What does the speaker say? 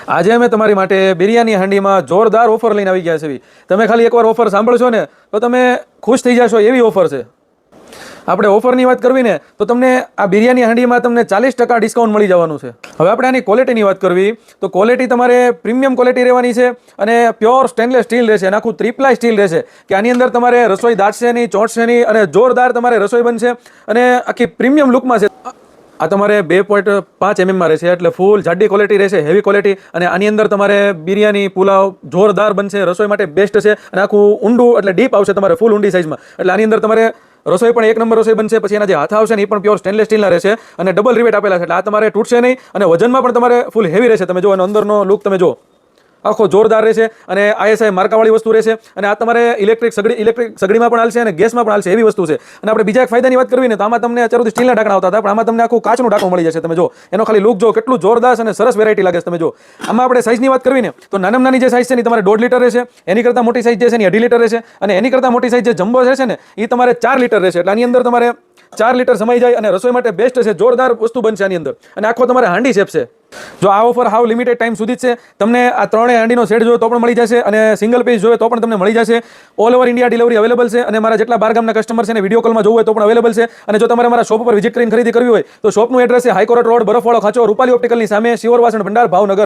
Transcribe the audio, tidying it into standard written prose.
આજે અમે તમારી માટે બિરયાની હાંડીમાં જોરદાર ઓફર લઈને આવી ગયા છે. તમે ખાલી એકવાર ઓફર સાંભળશો ને તો તમે ખુશ થઈ જશો એવી ઓફર છે. આપણે ઓફરની વાત કરવી ને તો તમને આ બિરયાની હાંડીમાં તમને 40% ડિસ્કાઉન્ટ મળી જવાનું છે. હવે આપણે આની ક્વોલિટીની વાત કરવી તો ક્વોલિટી તમારે પ્રીમિયમ ક્વોલિટી રહેવાની છે અને પ્યોર સ્ટેનલેસ સ્ટીલ રહેશે અને આખું ત્રિપ્લાય સ્ટીલ રહેશે કે આની અંદર તમારે રસોઈ દાટશે નહીં, ચોંટશે નહીં અને જોરદાર તમારે રસોઈ બનશે અને આખી પ્રીમિયમ લુકમાં છે. આ તમારે 2.5 mm રહેશે એટલે ફૂલ જાડી ક્વોલિટી રહેશે, હેવી ક્વોલિટી. અને આની અંદર તમારે બિરયાની પુલાવ જોરદાર બનશે, રસોઈ માટે બેસ્ટ છે અને આખું ઊંડું એટલે ડીપ આવશે તમારે ફૂલ ઊંડી સાઇઝમાં. એટલે આની અંદર તમારે રસોઈ પણ એક નંબર રસોઈ બનશે. પછી એના જે હાથ આવશે ને એ પણ પ્યોર સ્ટેનલેસ સ્ટીલના રહેશે અને ડબલ રિવેટ આપેલા છે એટલે આ તમારે તૂટશે નહીં અને વજનમાં પણ તમારે ફૂલ હેવી રહેશે. તમે જો એનો અંદરનો લુક તમે જો આખો જોરદાર રહેશે અને ISI માર્કાવાળી વસ્તુ રહેશે અને આ તમારે ઇલેક્ટ્રિક સગડીમાં પણ હાલશે અને ગેસમાં પણ હાલશે એવી વસ્તુ છે. અને આપણે બીજા એક ફાયદાની વાત કરવી ને તો આમાં તમને અત્યાર સુધી સ્ટીલના ઢાંકણા આવતા હતા પણ આમાં તમને આખું કાચનું ઢાંકણું મળી જશે. તમે જો એનો ખાલી લુક જો કેટલું જોરદાર અને સરસ વેરાયટી લાગે છે. તમે જો આમાં આપણે સાઇઝની વાત કરવી ને તો નાનામાં નાની જે સાઇઝ છે ને તમારે 1.5 લીટર રહેશે, એની કરતાં મોટી સાઇઝ જે છે ને 2.5 લીટર રહેશે અને એની કરતાં મોટી સાઇઝ જે જમ્બો રહેશે ને એ તમારે 4 લીટર રહેશે. એટલે આની અંદર તમારે 4 લીટર સમાઈ જાય અને રસોઈ માટે બેસ્ટ છે, જોરદાર વસ્તુ બનશે આની અંદર અને આખો તમારે હાંડી શેપ છે. જો આ ઓફર હાવ લિમિટેડ ટાઈમ સુધી જ છે. તમને આ ત્રણેય હાંડીનો સેટ જોઈએ તો પણ મળી જશે અને સિંગલ પીસ જોઈએ તો પણ તમને મળી જશે. All over India delivery available છે અને મારા જેટલા બાર ગામના કસ્ટમર છે ને વિડીયો કોલમાં જોવું હોય તો પણ અવેલેબલ છે. અને જો તમારે મારા શોપ ઉપર વિઝિટ કરીને ખરીદી કરવી હોય તો શોપનું એડ્રેસ છે હાઈકોર્ટ રોડ, બરફવાળો ખાંચો, રૂપાલી ઓપ્ટિકલની સામે, શિવર વાસણ ભંડાર, ભાવનગર.